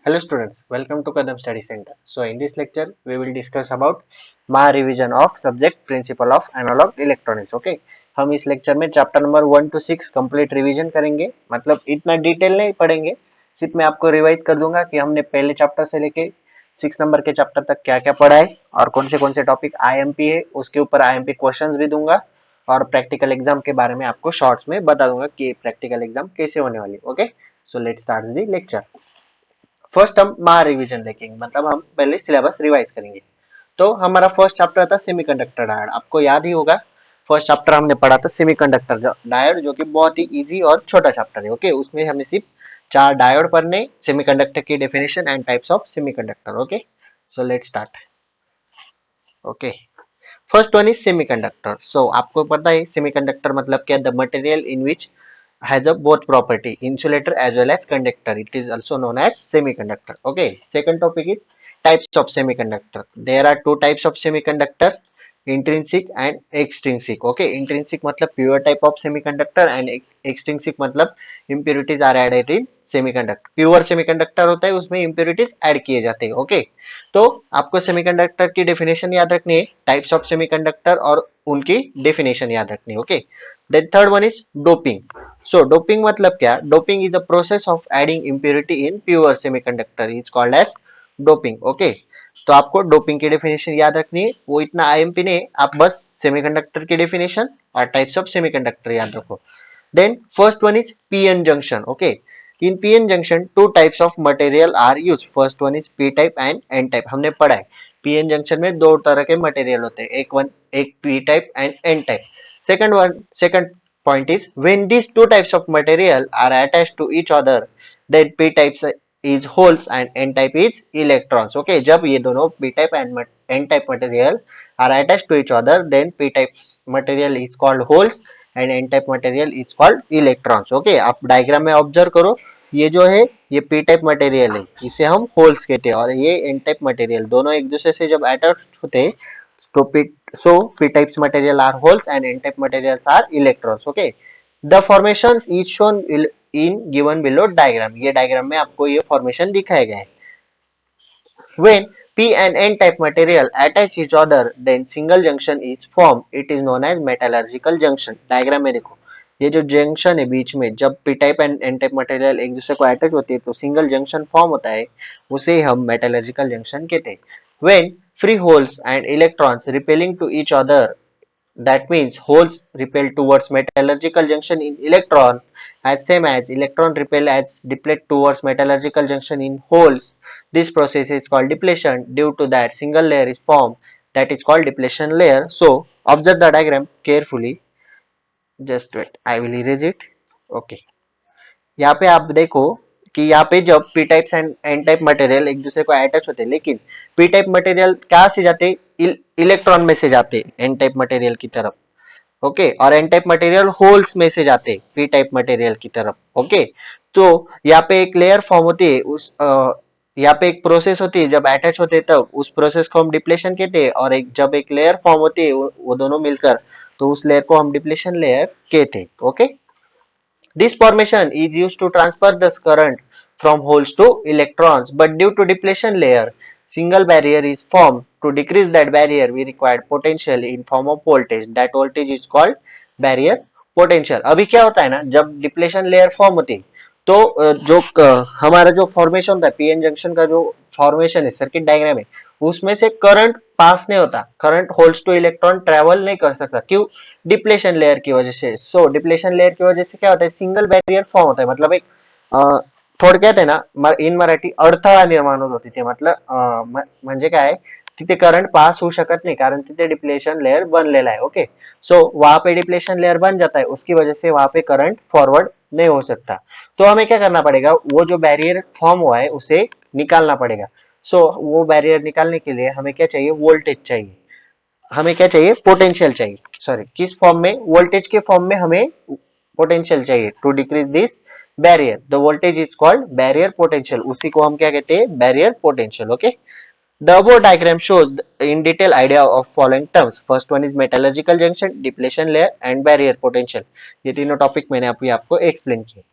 Hello students, welcome to Kadam Study Center. So in this lecture, we will discuss about MA revision of subject principle of analog electronics. Okay, हम इस lecture में chapter number 1 to 6 complete revision करेंगे. मतलब इतना detail नहीं पढ़ेंगे, सिर्फ मैं आपको रिवाइज कर दूंगा कि हमने पहले चैप्टर से लेके 6 नंबर के चैप्टर तक क्या क्या पढ़ा है और कौन से टॉपिक आईएमपी है, उसके ऊपर आईएमपी क्वेश्चंस भी दूंगा और प्रैक्टिकल एग्जाम के बारे में आपको शॉर्ट्स में बता दूंगा कि प्रैक्टिकल एग्जाम कैसे होने वाली. Okay, so let's start the lecture. First हम महा रिवीजन देखेंगे, मतलब हम पहले सिलेबस रिवाइज करेंगे. तो हमारा फर्स्ट चैप्टर था सेमीकंडक्टर डायोड. आपको याद ही होगा फर्स्ट चैप्टर हमने पढ़ा था सेमीकंडक्टर डायोड, जो कि बहुत ही इजी और छोटा चैप्टर है. ओके, उसमें हमें सिर्फ 4 डायोड पढ़ने, सेमीकंडक्टर की definition and types of semiconductor. Okay, so let's start. Okay, first one is semiconductor. So आपको पता है सेमीकंडक्टर मतलब क्या? The material in which has a both property insulator as well as conductor. It is also known as semiconductor. Okay, second topic is types of semiconductor. There are two types of semiconductor, intrinsic and extrinsic. Okay, intrinsic मतलब pure type of semiconductor and extrinsic मतलब impurities are added in semiconductor. Pure semiconductor होता है, उसमें impurities add किए जाते हैं. Okay, तो आपको semiconductor की definition याद रखनी है, types of semiconductor और उनकी definition याद रखनी है. Okay, then third one is doping. So doping मतलब क्या? Doping is the process of adding impurity in pure semiconductor. It's called as doping. Okay, तो आपको डोपिंग की डेफिनेशन याद रखनी है, वो इतना आईएमपी नहीं, आप बस सेमीकंडक्टर की डेफिनेशन और टाइप्स ऑफ सेमीकंडक्टर याद रखो. Then first one is PN junction. Okay, in PN junction two types of material are use. First one is P type and N type. हमने पढ़ा है पीएन जंक्शन में दो तरह के मटेरियल होते हैं, एक P type and N type. Second point is when these two types of material are attached to each other, then p types is holes and n type is electrons. Okay, जब ये दोनों p type and n type material are attached to each other, then p type material is called holes and n type material is called electrons. Okay, आप diagram में observe करो, ये जो है ये p टाइप मटेरियल है, इसे हम होल्स कहते हैं, और ये n टाइप मटेरियल, दोनों एक दूसरे से जब अटैच होते हैं तो p types material are holes and n type materials are electrons. Okay, the formation is shown in given below diagram. ये डायग्राम में आपको ये फॉर्मेशन दिखाया गया है. When p and n type material attach each other, then single junction is formed. It is known as metallurgical junction. Diagram में देखो, ये जो जंक्शन है बीच में, जब p type and n type material एक दूसरे को अटैच होती है तो सिंगल जंक्शन फॉर्म होता है, उसे हम मेटलर्जिकल जंक्शन कहते हैं. When free holes and electrons repelling to each other, that means holes repel towards metallurgical junction in electron as same as electron repel as deplet towards metallurgical junction in holes. This process is called depletion. Due to that, single layer is formed, that is called depletion layer. So observe the diagram carefully. Just wait, I will erase it. Okay, यहाँ पे आप देखो कि यहाँ पे जब P type and N type material एक दूसरे को अटैच होते हैं, लेकिन पी टाइप मटेरियल कहाँ से जाते? इलेक्ट्रॉन में से जाते एन टाइप मटेरियल की तरफ. ओके, और एन टाइप मटेरियल होल्स में से जाते पी टाइप मटेरियल की तरफ. ओके, तो यहाँ पे एक लेयर फॉर्म होती है, उस यहाँ पे एक प्रोसेस होती है, जब अटैच होते हैं तब उस प्रोसेस को हम डिप्लेशन कहते हैं, और एक जब एक लेयर फॉर्म होती है वो दोनों मिलकर, तो उस लेयर को हम डिप्लेशन लेयर कहते हैं. Okay, this formation is used to transfer the current from holes to electrons, but due to depletion layer, single barrier is formed. To decrease that barrier, we require potential in form of voltage. That voltage is called barrier potential. अभी क्या होता है ना, जब depletion layer form होती है तो हमारा जो फॉर्मेशन होता है पीएन जंक्शन का, जो फॉर्मेशन है सर्किट डायग्राम है, उसमें से करंट पास नहीं होता, current holes two electron travel नहीं कर सकता. क्यों? डिप्लेशन लेयर की वजह से. सो डिप्लेशन लेयर की वजह से क्या होता है? सिंगल बैरियर फॉर्म होता है. मतलब एक थोडक्यात आहे ना, इन मराठी अडथळा निर्माण होतो तिथे. मतलब म्हणजे काय, तिथे करंट पास होऊ शकत नहीं, कारण तिथे डिप्लेशन लेयर बनलेला है. ओके, सो वहां पे डिप्लेशन लेयर बन जाता है, उसकी वजह से वहां पे करंट फॉरवर्ड नहीं हो सकता. तो हमें क्या करना पड़ेगा? वो जो बैरियर फॉर्म हुआ है उसे निकालना पड़ेगा. सो वो बैरियर निकालने के लिए हमें क्या चाहिए? वोल्टेज चाहिए. हमें क्या चाहिए? पोटेंशियल चाहिए. सॉरी, किस फॉर्म में? वोल्टेज के फॉर्म में हमें पोटेंशियल चाहिए to decrease this barrier. The voltage is called barrier potential. उसी को हम क्या कहते हैं? Barrier potential. Okay, the above diagram shows in detail idea of following terms. First one is metallurgical junction, depletion layer and barrier potential. ये तीनों topic मैंने अभी आपको एक्सप्लेन किए.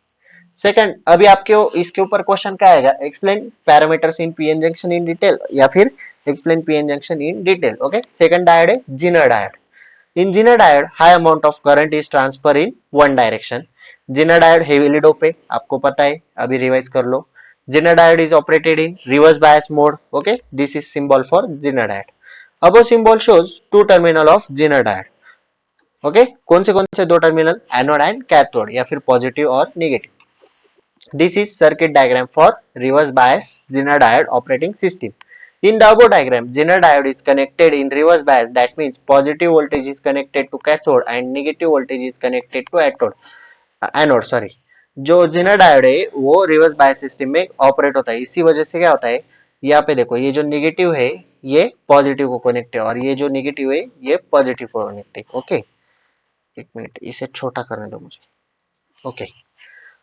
सेकंड, अभी आपके इसके ऊपर क्वेश्चन क्या आएगा, explain parameters in PN junction in detail या फिर explain PN junction in detail. Okay, second diode है Zener diode. In Zener diode high amount of current is transfer in one direction. Zener diode heavily dope है, आपको पता है, अभी revise कर लो। Zener diode is operated in reverse bias mode. Okay, this is symbol for Zener diode. अब symbol shows two terminal of zener diode. Okay, कौन से दो टर्मिनल, एनोड एंड कैथोड, या फिर पॉजिटिव और negative. This is circuit diagram for reverse bias Zener diode operating system. In the above diagram, Zener diode is connected in reverse bias. That means positive voltage is connected to cathode and negative voltage is connected to anode sorry. जो Zener diode है वो reverse bias system में operate होता है। इसी वजह से क्या होता है, यहाँ पे देखो ये जो नेगेटिव है ये पॉजिटिव को कनेक्ट है और ये जो नेगेटिव है ये पॉजिटिव को कनेक्ट है। ओके, एक मिनट इसे छोटा करने दो मुझे। Okay,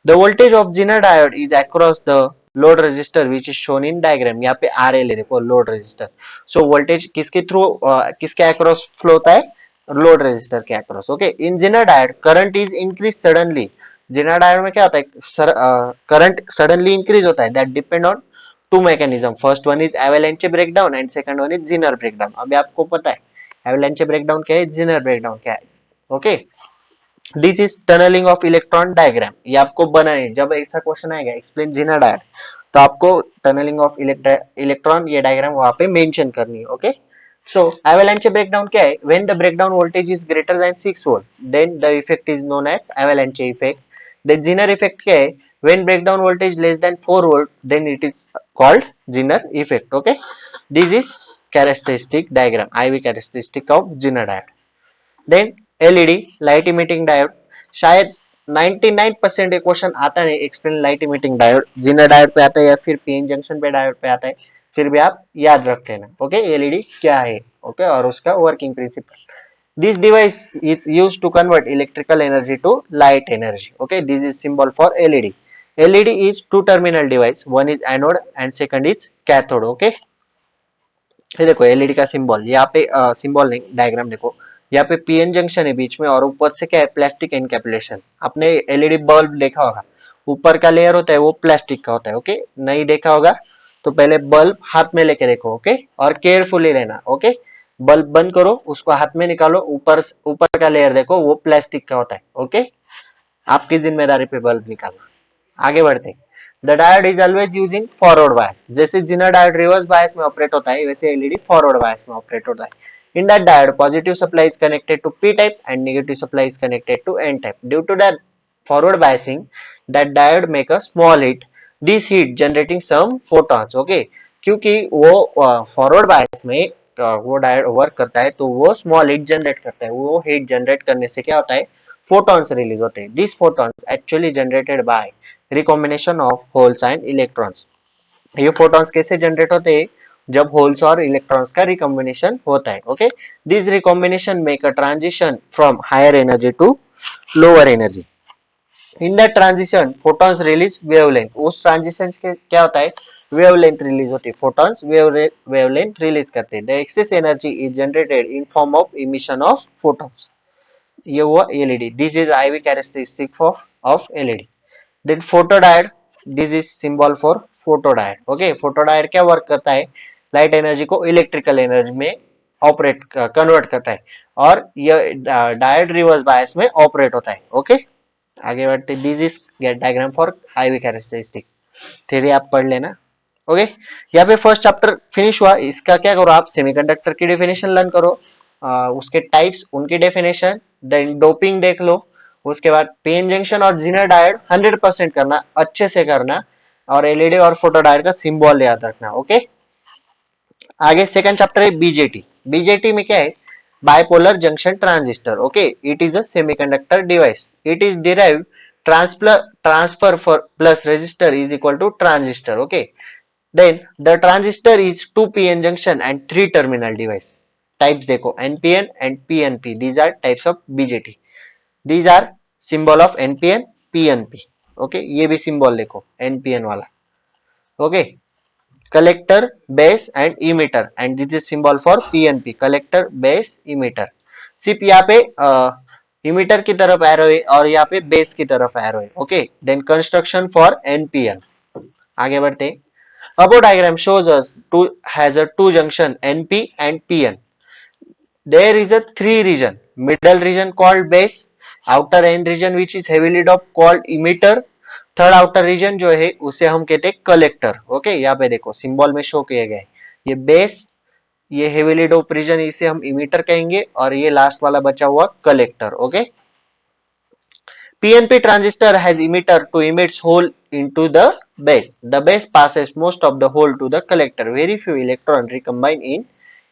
the voltage of Zener diode is across the load resistor which is shown in diagram। यहाँ पे RL है, देखो लोड रेजिस्टर। सो वोल्टेज किसके थ्रू किसके अक्रॉस फ्लो होता है, लोड रेजिस्टर के across. Okay, in Zener diode current is increase suddenly. Zener diode में क्या होता है, करंट सडनली इंक्रीज होता है। That depend on two mechanism. First one is avalanche breakdown and second one is Zener breakdown. अभी आपको पता है एवेलेंचे ब्रेकडाउन क्या है, Zener ब्रेकडाउन क्या है। Okay, this is tunnelling of electron diagram. ये आपको बनाए, जब ऐसा क्वेश्चन आएगा एक्सप्लेन Zener डायग्राम, तो आपको टनलिंग ऑफ इलेक्ट्रॉन ये डायग्राम वहां पे मेंशन करनी है। ओके, सो एवेलांचे ब्रेकडाउन क्या है, when the breakdown voltage is greater than 6 volt then the effect is known as avalanche effect. Then Zener effect क्या है, when breakdown voltage less than 4 volt then it is called Zener effect. Okay, this is characteristic diagram, IV characteristic of Zener diagram. Then LED light emitting diode, शायद 99% ये question आता नहीं explain light emitting diode, Zener diode पे आता है या फिर PN junction पे डायोड पे आता है, फिर भी आप याद रख लेना। ओके, एलईडी क्या है, ओके, और उसका working principle. This device is used to convert electrical energy to light energy. Okay, this is symbol for LED. LED is two terminal device, one is anode and second is cathode. Okay, ये देखो LED का symbol, यहाँ पे symbol नहीं diagram देखो, यहाँ पे PN junction है बीच में और ऊपर से क्या है, प्लास्टिक एनकैपुलेशन। आपने एलईडी बल्ब देखा होगा, ऊपर का लेयर होता है वो प्लास्टिक का होता है। ओके, नहीं देखा होगा तो पहले बल्ब हाथ में लेके देखो। ओके, और केयरफुली रहना। ओके, बल्ब बंद करो, उसको हाथ में निकालो, ऊपर ऊपर का लेयर देखो वो प्लास्टिक का होता है। ओके, आपकी जिम्मेदारी पे बल्ब निकालना। आगे बढ़ते, the diode is always using forward bias. जैसे Zener डायोड रिवर्स बायस में ऑपरेट होता है वैसे एलईडी फॉरवर्ड बायस में ऑपरेट होता है। In that diode, positive supply is connected to P type and negative supply is connected to N type. Due to that forward biasing, that diode make a small heat. This heat generating some photons. Okay, क्योंकि वो forward bias में वो diode work करता है तो वो small heat generate करता है। वो हीट जनरेट करने से क्या होता है, फोटॉन्स रिलीज होते हैं। This photons actually generated by recombination of holes and electrons. ये फोटॉन्स कैसे जनरेट होते हैं, जब होल्स और इलेक्ट्रॉन्स का रिकॉम्बिनेशन होता है। Okay, this recombination make a transition from higher energy to lower energy. In that transition photons release wavelength. उस ट्रांजिशन के क्या होता है, वेवलेंथ रिलीज होती है, फोटॉन्स वेवलेंथ रिलीज करते हैं। The excess energy is generated in form of emission of photons. ये हुआ LED. This is IV characteristic of LED. Then photodiode, this is symbol for photodiode. Okay, photodiode क्या work करता है, light energy को electrical energy में operate convert करता है और ये डायोड रिवर्स बायस में ऑपरेट होता है। ओके, आगे बढ़ते, this is diagram for IV characteristic. Theory आप पढ़ लेना। ओके, यहाँ पे फर्स्ट चैप्टर फिनिश हुआ। इसका क्या करो, आप सेमीकंडक्टर की डेफिनेशन लर्न करो, उसके टाइप्स, उनकी डेफिनेशन, देन डोपिंग देख लो, उसके बाद पीएन जंक्शन और Zener डायोड 100% करना, अच्छे से करना, और एलईडी और फोटो डायोड का सिंबल याद रखना। ओके, आगे सेकंड चैप्टर है बीजेटी। बीजेटी में क्या है, bipolar junction transistor. Okay, it is a semiconductor device, it is derived transfer for plus resistor is equal to transistor. Okay, then the transistor is 2p-n junction and 3 terminal device. Types देखो, npn and pnp, these are types of BJT. These are symbol of npn pnp. Okay, ये भी symbol देखो npn वाला। Okay, collector base and emitter, and this is symbol for pnp, collector base emitter। सिर्फ यहाँ पे emitter की तरफ arrow है और यहाँ पे बेस की तरफ एरो है। Okay, then construction for NPN. आगे बढ़ते। Above diagram shows us two has a two junction NP and PN. There is a three region. Middle region called base, outer end region which is heavily doped called emitter, third outer region जो है उसे हम कहते हैं collector. Okay, यहाँ पे देखो symbol में शो किए गए, ये बेस, ये हेवीली डोप रीजन इसे हम इमीटर कहेंगे और ये लास्ट वाला बचा हुआ collector. Okay, PNP transistor has emitter to emits hole into the base. The base passes most of the hole to the collector. Very few electron recombine in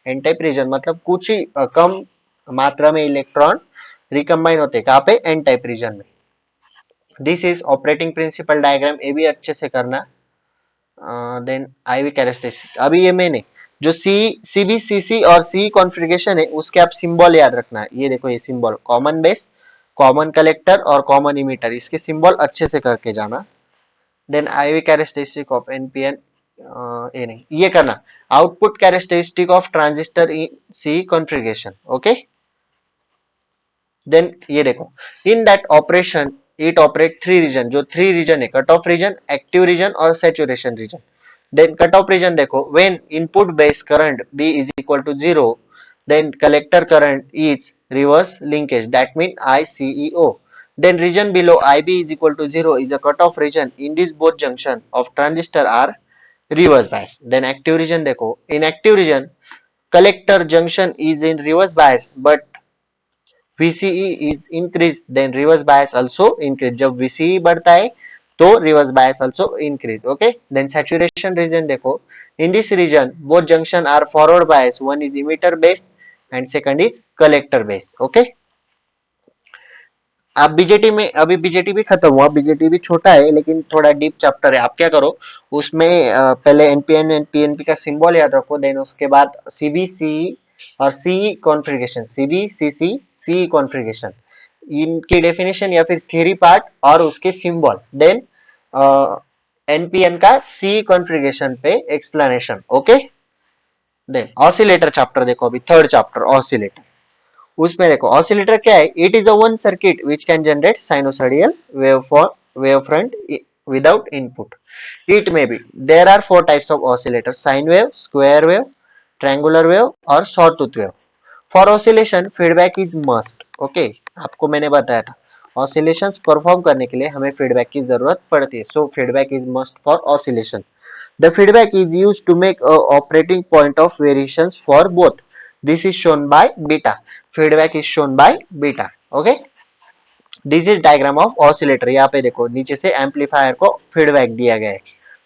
n-type region. मतलब कुछ ही कम मात्रा में इलेक्ट्रॉन रिकम्बाइन होते हैं कहाँ पे, N type region में। This is operating principle diagram, ये भी अच्छे से करना। देन आईवी कैरेक्टरिस्टिक, अभी ये मैंने जो सीबीसीसी और सी कॉन्फ़िगरेशन है उसके आप सिंबल याद रखना है। ये देखो ये symbol, common base, common collector और कॉमन इमीटर, इसके सिंबल अच्छे से करके जाना। Then IV characteristic of NPN, ये नहीं, ये करना output characteristic of transistor in C configuration. Okay, then ये देखो, in that operation it operate three region, जो थ्री रीजन है, cut off region, active region और saturation region. Then cut off region देखो, when input base current B is equal to zero, then collector current is reverse linkage, that mean ICEO. Then region below IB is equal to 0 is a cutoff region. In this both junction of transistor are reverse bias. Then active region देखो, in active region collector junction is in reverse bias but VCE is increased, then reverse bias also increase. जब VCE बढ़ता है तो reverse bias also increase. Okay, then saturation region देखो, in this region both junction are forward bias, one is emitter base and second is collector base. Okay, आप BJT में, अभी BJT भी खत्म हुआ, बीजेटी भी छोटा है लेकिन थोड़ा डीप चैप्टर है। आप क्या करो उसमें पहले एनपीएन एंड पीएनपी का सिंबल याद रखो, देन उसके बाद सीबीसी और सी कॉन्फ़िगरेशन, सीबीसीसी सी कॉन्फ़िगरेशन, इनकी डेफिनेशन या फिर थ्योरी पार्ट और उसके सिंबल, देन एनपीएन का सी कॉन्फ़िगरेशन पे explanation. Okay, then oscillator chapter देखो, अभी थर्ड चैप्टर ऑसिलेटर। उसमें देखो ऑसिलेटर क्या है, it is a one circuit which can generate sinusoidal wave for wave front without input. It may be, there are four types of oscillator, sine wave, square wave, triangular wave और sawtooth wave. For oscillation feedback is must. Okay, आपको मैंने बताया था oscillations perform करने के लिए हमें feedback की जरूरत पड़ती है, so feedback is must for oscillation. The feedback is used to make a operating point of variations for both. This is shown by beta. Feedback is shown by beta. Okay. This is diagram of oscillator. यहाँ पे देखो नीचे से amplifier को feedback दिया गया है।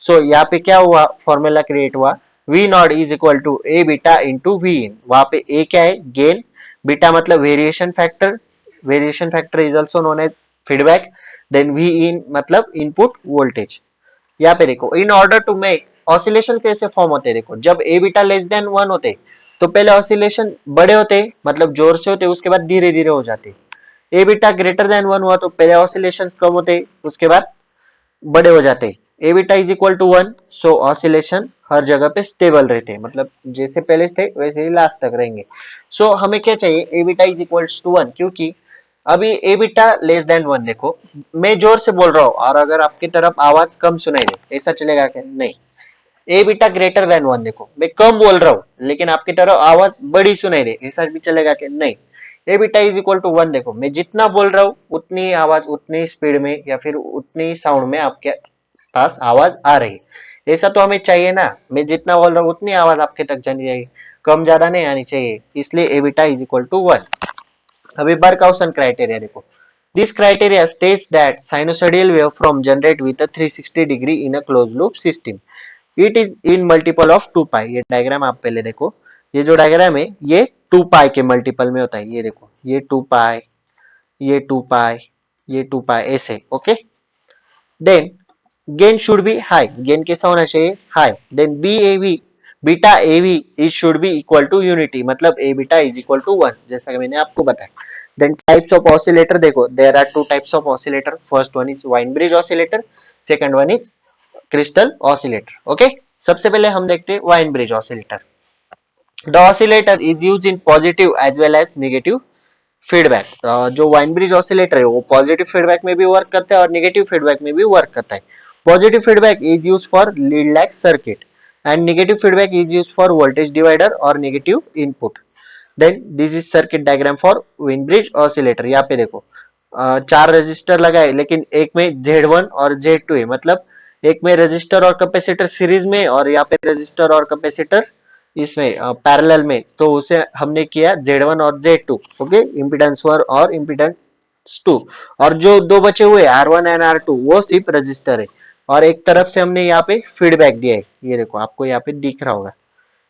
सो यहाँ पे क्या हुआ, फॉर्मूला क्रिएट हुआ, V not is equal to A beta into V in. वहां पे ए क्या है, गेन, बीटा मतलब variation factor, variation factor is also known as feedback, then V in मतलब इनपुट वोल्टेज। यहाँ पे देखो, in order to make oscillation कैसे फॉर्म होते हैं, देखो जब ए बीटा लेस देन 1 होते तो पहले ऑसिलेशन बड़े होते, मतलब जोर से होते, उसके बाद धीरे धीरे हो जाते। ए बीटा ग्रेटर देन 1 हुआ तो पहले ऑसिलेशन कम होते, उसके बाद बड़े हो जाते। A beta is equal to 1, so oscillation हर जगह पे स्टेबल रहते, मतलब जैसे पहले थे वैसे ही लास्ट तक रहेंगे। सो हमें क्या चाहिए, ए बीटा इज इक्वल टू 1, क्योंकि अभी ए बीटा लेस देन 1 देखो, मैं जोर से बोल रहा हूँ और अगर आपकी तरफ आवाज कम सुनाई दे, ऐसा चलेगा क्या, नहीं। ए बीटा ग्रेटर देन 1 देखो, मैं कम बोल रहा हूँ लेकिन आपकी तरफ आवाज बड़ी सुनाई दे, ऐसा भी चलेगा क्या, नहीं। ए बीटा इज इक्वल टू 1 देखो, मैं जितना बोल रहा हूँ उतनी आवाज उतनी स्पीड में या फिर उतनी साउंड में आपके पास आवाज आ रही है। ऐसा तो हमें चाहिए ना, मैं जितना बोल रहा हूँ उतनी आवाज आपके तक जानी चाहिए, कम ज्यादा नहीं आनी चाहिए, इसलिए ए बीटा इज इक्वल टू 1। अभी बर्कहाउसन क्राइटेरिया देखो, this criteria states that sinusoidal waveform generate with a 360 degree in a close loop system, it is in multiple of 2 पाई। ये डायग्राम आप पहले देखो, ये जो डायग्राम है ये 2 पाई के मल्टीपल में होता है, ये देखो ये 2 पाई, ये 2 पाई, ये 2 पाई, ऐसे। Okay, then gain should be high, gain कैसा होना चाहिए, high. Then B A V, beta A V is should be equal to unity, मतलब A beta is equal to 1, जैसा कि मैंने आपको बताया। देन टाइप्स ऑफ ऑसिलेटर देखो, there are two types of oscillator, first one is Wien bridge oscillator, second one is crystal oscillator. Okay, सबसे पहले हम देखते हैं Wien bridge oscillator. The oscillator is used in positive as well as negative feedback, जो Wien bridge oscillator है वो positive feedback में भी वर्क करता है और नेगेटिव फीडबैक में भी वर्क करता है. Positive feedback is use for lead lag circuit and negative feedback is use for voltage divider और negative input. Then this is circuit diagram for Wien bridge oscillator. यहाँ पे देखो चार रजिस्टर लगाए लेकिन एक में Z1 और Z2 है, मतलब एक में रजिस्टर और कैपेसिटर सीरीज में और यहाँ पे रजिस्टर और कैपेसिटर इसमें पैरेलल में, तो उसे हमने किया Z1 और Z2. ओके, इम्पीडेंस 1 और इम्पीडेंस 2. और जो दो बचे हुए R1 एंड R2 वो सिर्फ रजिस्टर है. और एक तरफ से हमने यहाँ पे फीडबैक दिया है, ये देखो आपको यहाँ पे दिख रहा होगा,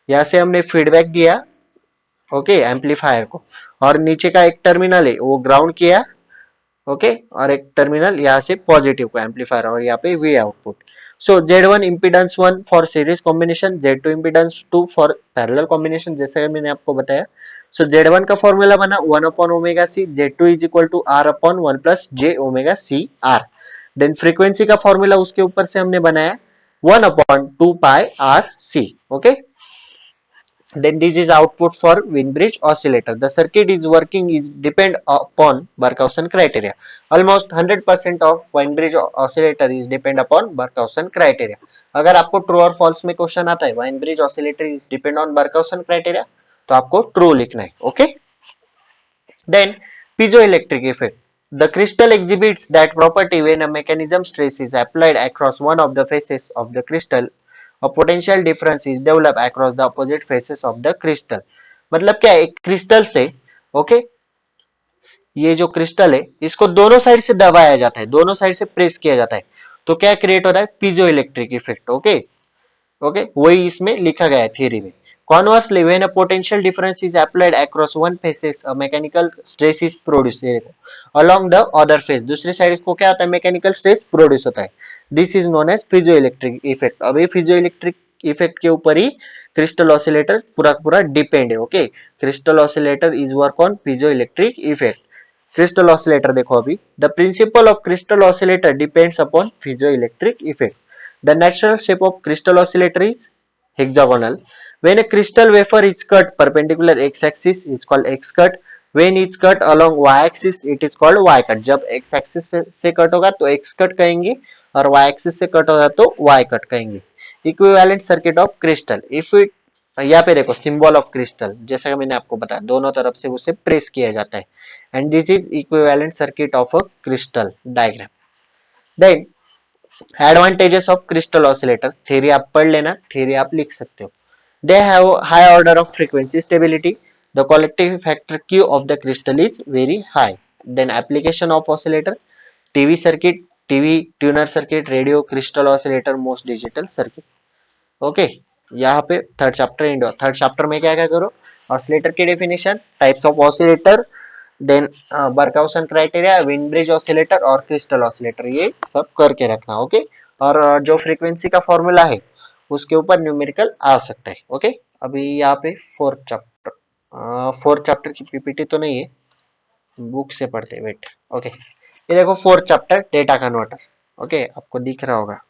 यहाँ से हमने फीडबैक दिया. ओके, एम्पलीफायर को. और नीचे का एक टर्मिनल है वो ग्राउंड किया. ओके, और एक टर्मिनल यहाँ से पॉजिटिव को एम्पलीफायर और यहाँ पे we output. So Z1 impedance 1 for series combination, Z2 impedance 2 for parallel combination, जैसे मैंने आपको बताया. सो Z1 का फॉर्मूला बना 1 upon omega C, Z2 is equal to R upon 1 plus J omega C R. Then frequency का formula उसके ऊपर से हमने बनाया 1 upon 2 pi R C. Okay, then this is output for Wien bridge oscillator. The circuit is working is depend upon Barkhausen criteria. Almost 100% of Wien bridge oscillator is depend upon Barkhausen criteria. अगर आपको true और false में question आता है Wien bridge oscillator is depend on Barkhausen criteria, तो आपको true लिखना है. Okay, then piezoelectric effect. The crystal exhibits that property when a mechanism stress is applied across one of the faces of the crystal, a potential difference is developed across the opposite faces of the crystal. मतलब क्या है, एक crystal से okay okay, ये जो crystal है इसको दोनों साइड से दबाया जाता है, दोनों साइड से प्रेस किया जाता है, तो क्या क्रिएट होता है, piezo electric effect. Okay okay, वही इसमें लिखा गया है थ्योरी में. Conversely, when a potential difference is applied across one faces, a mechanical stress is produced. ये देखो along the other face, दूसरी साइड को क्या होता है, मैकेनिकल स्ट्रेस प्रोड्यूस होता है. This is known as piezoelectric effect. अब ये पीजोइलेक्ट्रिक इफेक्ट के ऊपर ही क्रिस्टल ऑसिलेटर पूरा पूरा डिपेंड है. Okay, crystal oscillator is work on piezoelectric effect. Crystal oscillator देखो अभी, the principle of crystal oscillator depends upon piezoelectric effect. The natural shape of crystal oscillator is hexagonal. When a crystal wafer is cut perpendicular x-axis is called x-cut. When it's cut along y-axis it is called y-cut. जब x-axis से cut होगा तो x-cut कहेंगे और y-axis से cut होगा तो y-cut कहेंगे. Equivalent circuit of crystal. If it, यहाँ पे देखो सिंबल ऑफ क्रिस्टल, जैसा कि मैंने आपको बताया दोनों तरफ से उसे प्रेस किया जाता है. And this is equivalent circuit of a crystal diagram. Then advantages of crystal oscillator, theory आप पढ़ लेना, थ्योरी आप लिख सकते हो. They have high order of frequency stability. The collective factor Q of the crystal is very high. Then application of oscillator, TV circuit, TV tuner circuit, radio crystal oscillator, most digital circuit. Okay, यहाँ पे third chapter end. Third chapter में क्या क्या करो, oscillator की definition, types of oscillator, then Barkhausen criteria, Wien bridge oscillator और crystal oscillator, ये सब करके रखना. ओके, और जो फ्रीक्वेंसी का फॉर्मूला है उसके ऊपर न्यूमेरिकल आ सकता है. ओके, अभी यहाँ पे फोर्थ चैप्टर की पीपीटी तो नहीं है, बुक से पढ़ते वेट. ओके, ये देखो fourth chapter data converter. Okay, आपको दिख रहा होगा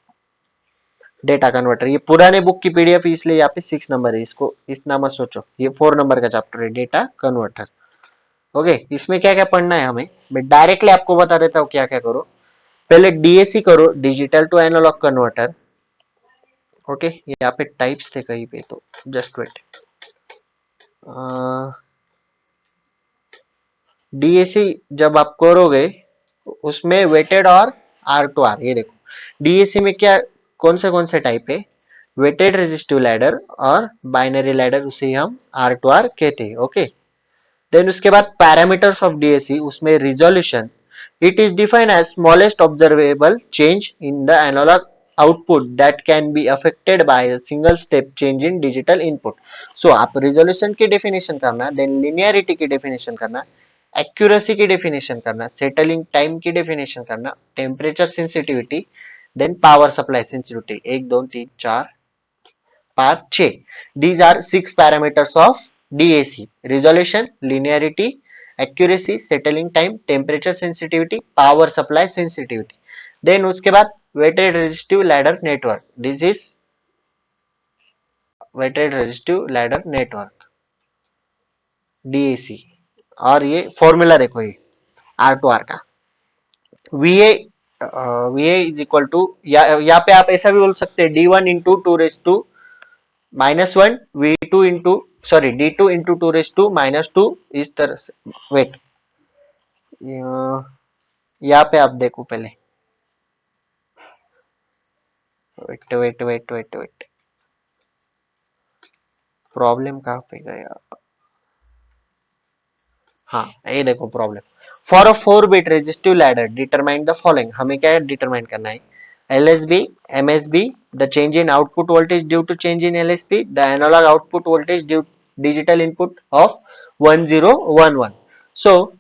डेटा कन्वर्टर. ये पुराने बुक की पीडीएफ इसलिए यहाँ पे 6 नंबर है, इसको इतना मत सोचो, ये 4 नंबर का चैप्टर है डेटा कन्वर्टर. ओके, इसमें क्या क्या पढ़ना है हमें, मैं डायरेक्टली आपको बता देता हूँ क्या क्या करो. पहले डीएसी करो, digital to analog converter. Okay, यहाँ पे टाइप्स थे कहीं पे, तो जस्ट वेट. डीएसी जब आप करोगे उसमें वेटेड और आर टू आर, ये देखो डीएसी में क्या कौन से टाइप है, वेटेड रेजिस्टिव लैडर और बाइनरी लैडर, उसे हम आर टू आर कहते हैं. ओके, देन उसके बाद पैरामीटर्स ऑफ डीएसी, उसमें resolution, it is defined as smallest observable change in the analog output that can be affected by a single step change in digital input. So आप resolution की definition करना, then linearity की definition करना, accuracy की definition करना, settling time की definition करना, temperature sensitivity, then power supply sensitivity, 1 2 3 4 5 6. These are 6 parameters of DAC: resolution, linearity, accuracy, settling time, temperature sensitivity, power supply sensitivity. Then उसके बाद weighted resistive ladder network. This is weighted resistive ladder network DAC. और ये formula देखो, ये R two R का V A is equal to, या यहाँ पे आप ऐसा भी बोल सकते हैं d1 × 2 minus one, v2 into sorry d2 × 2 minus two, इस तरह से। वेट, यहाँ पे आप देखो पहले, wait wait wait wait wait, problem कहाँ पे गया? हाँ, ये देखो problem. For a 4 bit resistive ladder determine the following, हमें क्या डिटरमाइन करना है? LSB, MSB, the change in output voltage due to change in LSB, the analog output voltage due digital input of 1011। So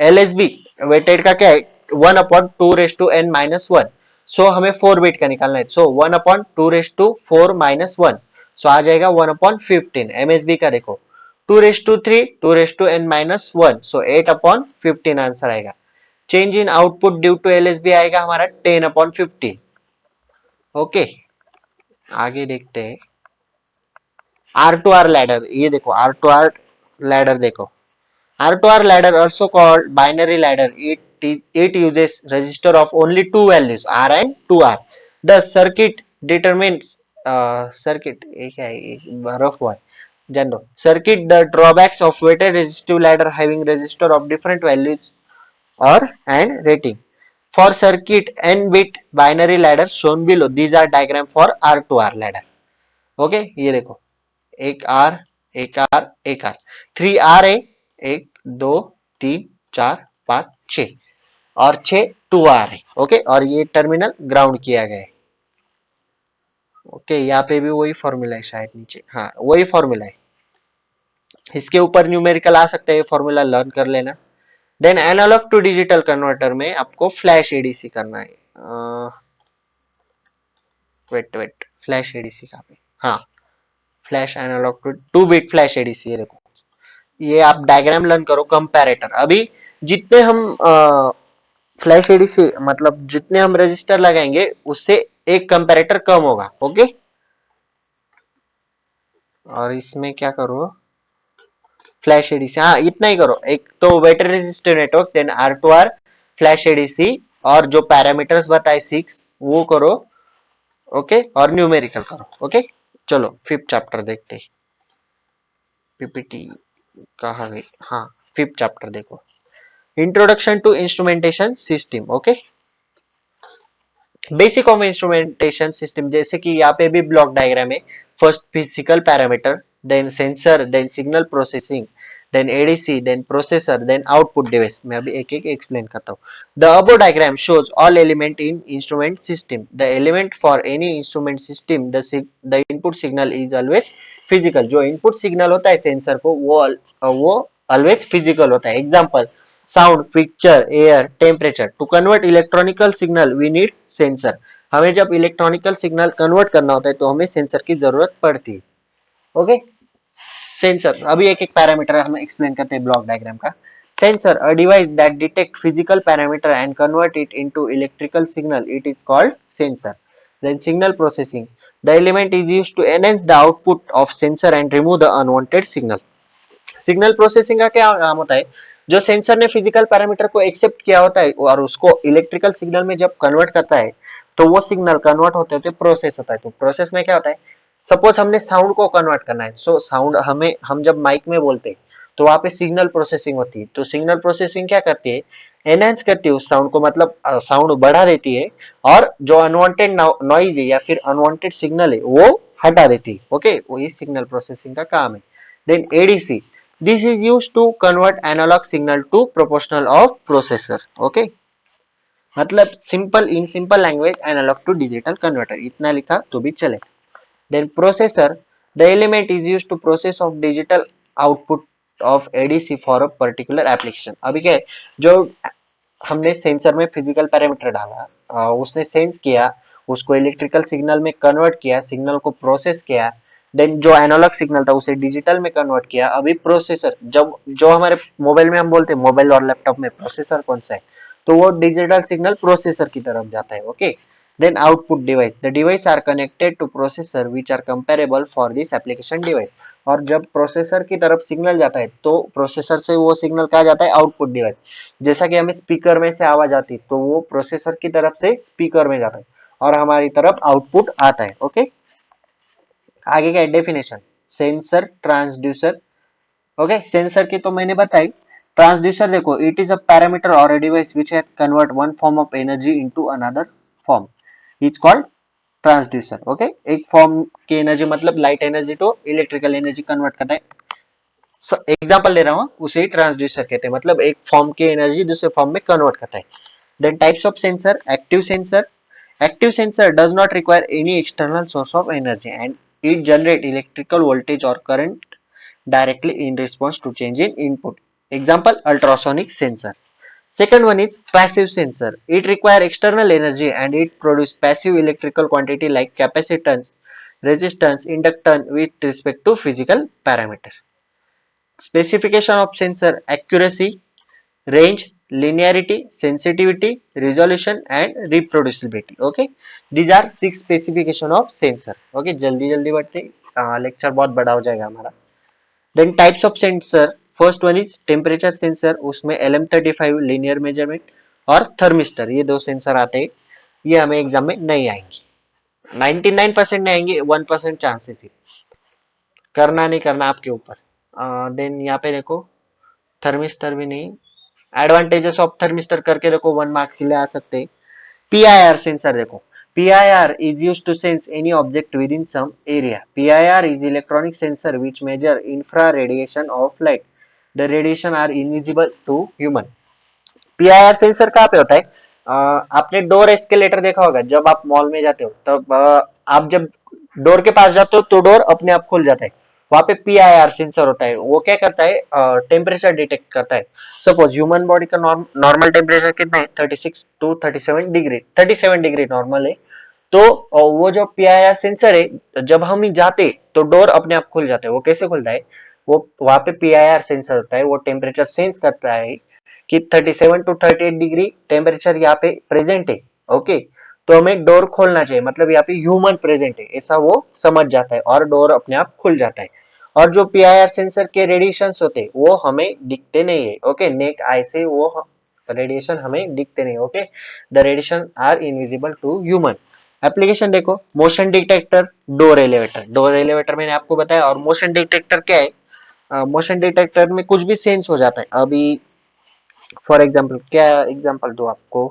LSB weighted का क्या है? 1/2⁻n−1। सो हमें 4 bit का निकालना है, सो 1/2⁴ सो आ जाएगा 1/15। MSB का देखो 2⁵, 2⁻n−1, सो 8/15 आंसर आएगा। Change in output due to LSB आएगा हमारा 10/15। ओके, आगे देखते हैं। R2R लैडर, ये देखो R2R लैडर देखो, R2R ladder, also called binary ladder, it uses register of only two values R and 2R. The circuit determines circuit ये क्या है? ये rough हुआ है, जान दो। Circuit, the drawbacks of weighted resistive ladder having resistor of different values or and rating. For circuit n bit binary ladder shown below, these are diagram for R2R ladder. Okay, ये देखो, एक are, एक are, एक are, 3R है, 1 2 3 4 5 6, और 6 2R है। Okay, और ये टर्मिनल ग्राउंड किया गया है। ओके, यहाँ पे भी वही फॉर्मूला है शायद नीचे, हाँ वही फॉर्मूला है। इसके ऊपर न्यूमेरिकल आ सकता है, ये फॉर्मूला लर्न कर लेना। Then analog to digital converter में आपको फ्लैश एडीसी करना है। वेट वेट, फ्लैश एडीसी कहाँ पे? हाँ, flash analog to 2 bit flash ADC, ये देखो, ये आप डायग्राम लर्न करो। कंपैरेटर, अभी जितने हम फ्लैश एडीसी मतलब जितने हम रजिस्टर लगाएंगे उससे एक कंपैरेटर कम होगा। ओके, और इसमें क्या करो? फ्लैश एडीसी, हाँ इतना ही करो। एक तो weighted resistive network, then R2R, flash ADC, और जो पैरामीटर्स बताए 6 वो करो। ओके, और न्यूमेरिकल करो। ओके, चलो 5th चैप्टर देखते हैं। पीपीटी कहाँ गई? हाँ, 5th चैप्टर देखो, introduction to instrumentation system. Okay, basic of instrumentation system, जैसे कि यहाँ पे भी ब्लॉक डायग्राम है। First physical parameter, then sensor, then signal processing, then ADC, then processor, then output device. मैं अभी एक एक एक्सप्लेन करता हूँ। The above diagram shows all element in instrument system. The element for any instrument system, the input signal is always physical. जो input signal होता है sensor को, वो ऑलवेज फिजिकल होता है। Example, sound, picture, air, temperature. To convert electronical signal we need sensor. हमें जब electronical signal convert करना होता है तो हमें सेंसर की जरूरत पड़ती है। ओके, सेंसर, अभी एक एक पैरामीटर हम एक्सप्लेन करते हैं ब्लॉक डायग्राम का। Sensor, a device that detect physical parameter and convert it into electrical signal, it is called sensor. Then signal processing, the element is used to enhance the output of sensor and remove the unwanted signal. Signal processing का क्या काम होता है? जो sensor ने physical parameter को accept किया होता है और उसको इलेक्ट्रिकल सिग्नल में जब कन्वर्ट करता है, तो वो सिग्नल कन्वर्ट होते होते प्रोसेस होता है। तो प्रोसेस में क्या होता है? सपोज हमने साउंड को कन्वर्ट करना है, सो साउंड हमें, हम जब माइक में बोलते हैं तो वहां पे सिग्नल प्रोसेसिंग होती है। तो सिग्नल प्रोसेसिंग क्या करती है? एनहांस करती है उस साउंड को, मतलब साउंड बढ़ा देती है, और जो अनवांटेड नॉइज है या फिर अनवांटेड सिग्नल है वो हटा देती है। ओके, वो इस सिग्नल प्रोसेसिंग का काम है। Then ADC, this is used to convert analog signal to proportional of processor. Okay, मतलब simple, in simple language analog to digital converter, इतना लिखा तो भी चले। Then processor, the element is used to process of digital output of ADC for a particular application. अभी क्या है, जो हमने सेंसर में फिजिकल पैरामीटर डाला, उसने सेंस किया, उसको इलेक्ट्रिकल सिग्नल में कन्वर्ट किया, सिग्नल को प्रोसेस किया, देन जो एनालॉग सिग्नल था उसे डिजिटल में कन्वर्ट किया। अभी प्रोसेसर, जब जो हमारे मोबाइल में हम बोलते हैं, मोबाइल और लैपटॉप में प्रोसेसर कौन सा है, तो वो डिजिटल सिग्नल प्रोसेसर की तरफ जाता है। Okay, then output device, the device are connected to processor which are comparable for this application device. और जब प्रोसेसर की तरफ सिग्नल जाता है तो प्रोसेसर से वो सिग्नल कहा जाता है आउटपुट डिवाइस। जैसा कि हमें स्पीकर में से आवाज आती है तो वो प्रोसेसर की तरफ से स्पीकर में जाता है और हमारी तरफ आउटपुट आता है। ओके, आगे का definition, sensor transducer. Okay, sensor की तो मैंने बताई। ट्रांसड्यूसर देखो, इट इज अ पैरामीटर और a device which can convert one form of energy into another form, is called transducer. Okay, एक फॉर्म की एनर्जी मतलब लाइट एनर्जी तो इलेक्ट्रिकल एनर्जी कन्वर्ट करता है। एग्जांपल दे रहा हूँ, उसे ही ट्रांसड्यूसर कहते हैं, मतलब एक फॉर्म की एनर्जी दूसरे फॉर्म में कन्वर्ट करता है। Then types of sensor, active sensor. Active sensor does not require any external source of energy and it generate electrical voltage or current directly in response to change in input. Example, ultrasonic sensor. Second one is passive sensor. It require external energy and it produce passive electrical quantity like capacitance, resistance, inductance with respect to physical parameter. Specification of sensor: accuracy, range, linearity, sensitivity, resolution and reproducibility. Okay, these are 6 specification of sensor. Okay, जल्दी जल्दी बढ़ते, lecture बहुत बड़ा हो जाएगा हमारा। Then types of sensor, first one is temperature sensor, उसमें LM35 linear measurement और थर्मिस्टर, ये दो सेंसर आते हैं। ये हमें एग्जाम में नहीं आएंगे, 99% नहीं आएंगे, 1% चांसेस है, करना नहीं करना आपके ऊपर। देन यहाँ पे देखो, थर्मिस्टर भी नहीं। एडवांटेजेस ऑफ थर्मिस्टर करके देखो, 1 मार्क्स के लिए आ सकते हैं। PIR सेंसर देखो, PIR is used to sense any object within some area. PIR is electronic sensor which measure infraradiation of light. The radiation are invisible to human. PIR sensor कहाँ पे होता है? आपने डोर एस्केलेटर देखा होगा, जब आप मॉल में जाते हो तब आप जब डोर के पास जाते हो तो डोर अपने आप खुल जाता है। वहां पे PIR सेंसर होता है, वो क्या करता है, टेम्परेचर डिटेक्ट करता है। सपोज ह्यूमन बॉडी का नॉर्मल टेम्परेचर कितना है, 36 to 37 डिग्री, 37 डिग्री नॉर्मल है। तो वो जो PIR सेंसर है, जब हम ही जाते तो डोर अपने आप खुल जाता है। वो कैसे खुलता है, वो वहां पे PIR सेंसर होता है, वो टेम्परेचर सेंस करता है कि 37 to 38 डिग्री टेम्परेचर यहाँ पे प्रेजेंट है। ओके, तो हमें डोर खोलना चाहिए, मतलब यहाँ पे ह्यूमन प्रेजेंट है ऐसा वो समझ जाता है और डोर अपने आप खुल जाता है। और जो PIR सेंसर के रेडिएशन होते हैं वो हमें दिखते नहीं है। ओके, नेक आई से वो रेडिएशन हमें दिखते नहीं। Okay, the radiation are invisible to human. Application देखो, motion detector, door elevator. Door elevator मैंने आपको बताया, और मोशन डिटेक्टर क्या है, मोशन डिटेक्टर में कुछ भी सेंस हो जाता है। अभी फॉर एग्जाम्पल, क्या एग्जाम्पल दो आपको,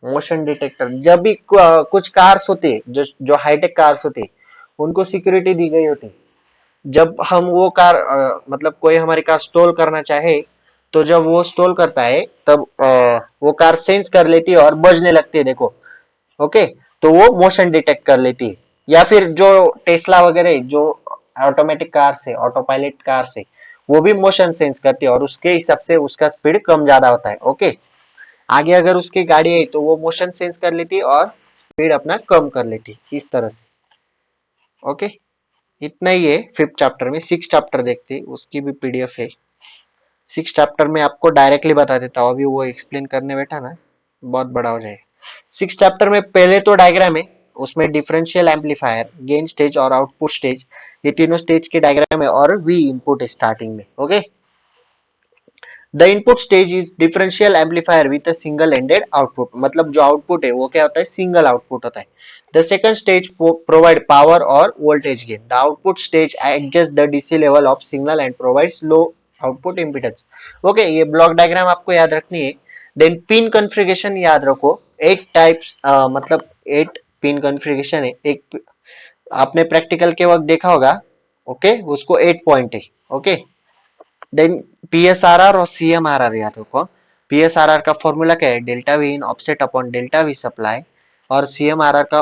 मोशन डिटेक्टर, जब भी कुछ कार्स होते हैं, जो हाईटेक कार्स होते हैं, उनको सिक्योरिटी दी गई होती है। जब हम वो कार मतलब कोई हमारी कार स्टॉल करना चाहे, तो जब वो स्टॉल करता है तब वो कार सेंस कर लेती है और बजने लगती है, देखो। ओके, तो वो मोशन डिटेक्ट कर लेती है। या फिर जो टेस्ला वगैरह जो ऑटोमेटिक कार से, ऑटो पायलट कार से, वो भी मोशन सेंस करती है और उसके हिसाब से उसका स्पीड कम ज्यादा होता है। ओके, आगे अगर उसकी गाड़ी है तो वो मोशन सेंस कर लेती है और स्पीड अपना कम कर लेती है, इस तरह से। ओके, इतना ही है 5th चैप्टर में। 6 चैप्टर देखते हैं, उसकी भी PDF है। 6 चैप्टर में आपको डायरेक्टली बता देता हूँ, अभी वो एक्सप्लेन करने बैठा ना बहुत बड़ा हो जाए। 6 चैप्टर में पहले तो डायग्राम है, उसमें डिफरेंशियल एम्पलीफायर, गेन स्टेज और आउटपुट स्टेज, ये तीनों स्टेज के डायग्राम है, और V इनपुट है स्टार्टिंग में। Okay, the input stage is differential amplifier with a single ended output, मतलब जो आउटपुट है वो क्या होता है, सिंगल आउटपुट होता है। The second stage provide power और voltage gain. The output stage adjust the DC level of signal and provides low output impedance. Okay, ये ब्लॉक डायग्राम आपको याद रखनी है। देन पिन कॉन्फ़िगरेशन याद रखो, 8 टाइप्स, मतलब 8 पिन कॉन्फ़िगरेशन है। एक आपने प्रैक्टिकल के वक्त देखा होगा। ओके, उसको 8 पॉइंट है। ओके, देन PSRR और CMRR याद रखो। PSRR का फॉर्मूला क्या है, delta V in offset upon delta V supply, और CMRR का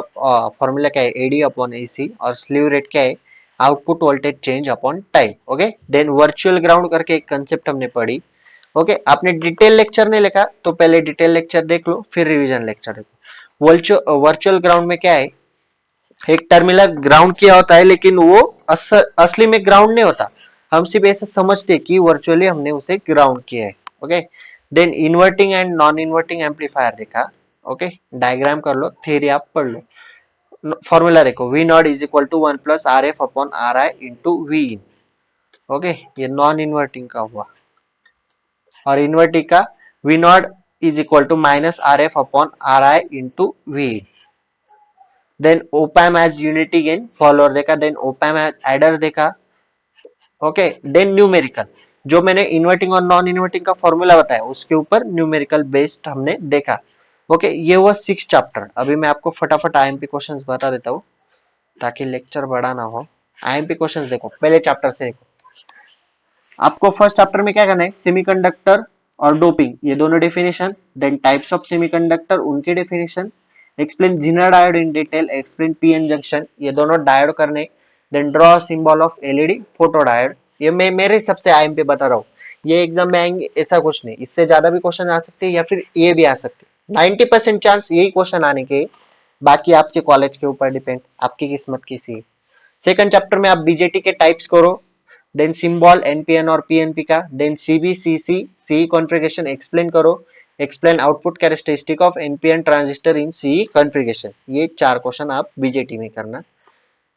फॉर्मूला क्या है, AD अपॉन AC, और स्लीव रेट क्या है, output voltage change upon time. Okay, then virtual ground करके एक कंसेप्ट हमने पढ़ी। ओके, आपने डिटेल लेक्चर नहीं लिखा तो पहले डिटेल लेक्चर देख लो, फिर रिवीजन लेक्चर देखो। वर्चुअल ग्राउंड में क्या है, एक टर्मिनल ग्राउंड किया होता है, लेकिन वो असली में ग्राउंड नहीं होता। हम सिर्फ ऐसा समझते कि वर्चुअली हमने उसे ग्राउंड किया है। Okay, then inverting and non inverting amplifier देखा। ओके, डायग्राम कर लो, थ्योरी आप पढ़ लो। फॉर्मूला देखो, V naught is equal to 1 plus R F upon R I into V in. Okay, ये नॉन इन्वर्टिंग का हुआ। और इन्वर्टिंग का V naught is equal to minus R F upon R I into V in. Then op-amp as unity gain follower देखा, then op-amp as adder देखा। Okay, then numerical, जो मैंने inverting और non inverting का formula बताया उसके ऊपर numerical based हमने देखा। ओके, ये हुआ 6 चैप्टर। अभी मैं आपको फटाफट आईएमपी क्वेश्चंस बता देता हूँ ताकि लेक्चर बड़ा ना हो। आईएमपी क्वेश्चंस देखो, पहले चैप्टर से देखो। आपको फर्स्ट चैप्टर में क्या करना है, सेमीकंडक्टर और डोपिंग ये दोनों definition, then types of semiconductor उनके definition, explain Zener diode in detail, explain PN junction ये दोनों डायोड करने, then draw symbol of LED photo diode. ये मैं मेरे हिसाब से आईएमपी बता रहा हूँ, ये एग्जाम में आएंगे ऐसा कुछ नहीं, इससे ज्यादा भी क्वेश्चन आ सकते हैं या फिर ये भी आ सकते हैं। 90% चांस यही क्वेश्चन आने के, बाकी आपके कॉलेज के ऊपर डिपेंड, आपकी किस्मत किसी। सेकंड चैप्टर में आप बीजेटी के टाइप्स करो, देन सिंबल एनपीएन और पीएनपी का, then CBCC C configuration explain करो, explain output characteristic of NPN transistor in C configuration. ये 4 क्वेश्चन आप बीजेटी में करना।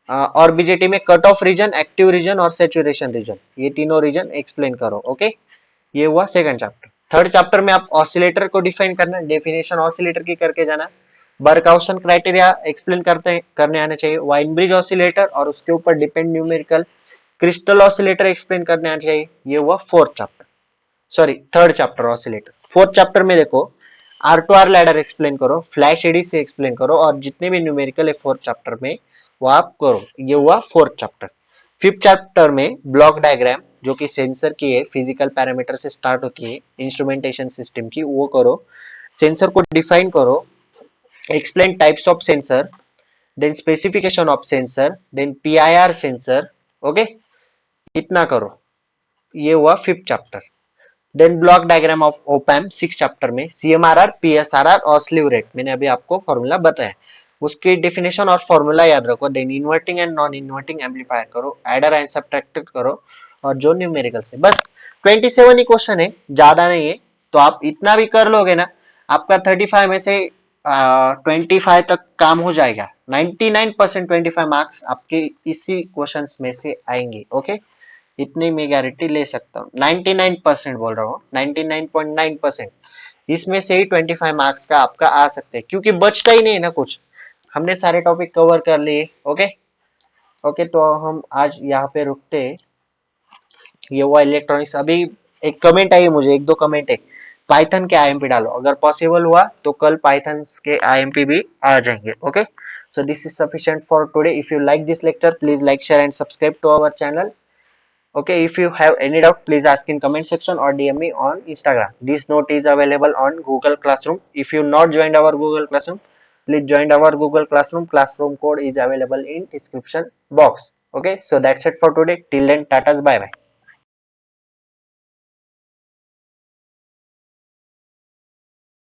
और बीजेटी में cut off region, active region और सैचुरेशन रीजन, ये तीनों रीजन एक्सप्लेन करो। ओके, ये हुआ सेकंड चैप्टर। थर्ड चैप्टर में आप ऑसिलेटर को डिफाइन करना, डेफिनेशन ऑसिलेटर की करके जाना, बर्कहाउसन क्राइटेरिया एक्सप्लेन करने आने चाहिए, वाइन ब्रिज ऑसिलेटर और उसके ऊपर depend numerical, crystal oscillator explain करने आना चाहिए। ये हुआ fourth chapter, sorry third chapter oscillator. Fourth chapter में देखो, R two R ladder explain करो, फ्लैश एडीसी एक्सप्लेन करो और जितने भी न्यूमेरिकल है फोर्थ चैप्टर में वो आप करो। ये हुआ फोर्थ चैप्टर। फिफ्थ चैप्टर में ब्लॉक डायग्राम, जो कि सेंसर की है, फिजिकल पैरामीटर से स्टार्ट होती है, इंस्ट्रूमेंटेशन सिस्टम की, वो करो। सेंसर को डिफाइन करो, explain types of sensor, then specification of sensor, then PIR sensor. Okay, इतना करो। ये हुआ fifth chapter. Then block diagram of op-amp six chapter में, सीएमआरआर, पीएसआरआर और स्लीव रेट मैंने अभी आपको फॉर्मूला बताया, उसकी डेफिनेशन और फॉर्मूला याद रखो। Then inverting and non inverting amplifier करो, एडर एंड सब्ट्रैक्टर करो और जो न्यूमेरिकल से। बस 27 ही क्वेश्चन है, ज्यादा नहीं है। तो आप इतना भी कर लोगे ना, आपका 35 में से 25 तक काम हो जाएगा। 99% 25 मार्क्स आपके इसी क्वेश्चन में से आएंगे। ओके, इतनी मैं गारंटी ले सकता हूँ, 99% बोल रहा हूँ, 99.9%। इसमें से ही 25 मार्क्स का आपका आ सकते हैं, क्योंकि बचता ही नहीं है ना कुछ, हमने सारे टॉपिक कवर कर लिए। ओके ओके, तो हम आज यहाँ पे रुकते हैं। ये हुआ इलेक्ट्रॉनिक्स। अभी एक कमेंट आई है मुझे, एक दो कमेंट है, पाइथन के आईएमपी डालो, अगर पॉसिबल हुआ तो कल पाइथन के आईएमपी भी आ जाएंगे। Okay, so this is sufficient for today. If you like this lecture, please like, share and subscribe to our channel. Okay, if you have any doubt, please ask in comment section or DM me on Instagram. This note is available on Google Classroom. If you not joined our Google Classroom, please join our Google Classroom. Classroom code is available in description box. Okay, so that's it for today. Till then, tatas, bye bye.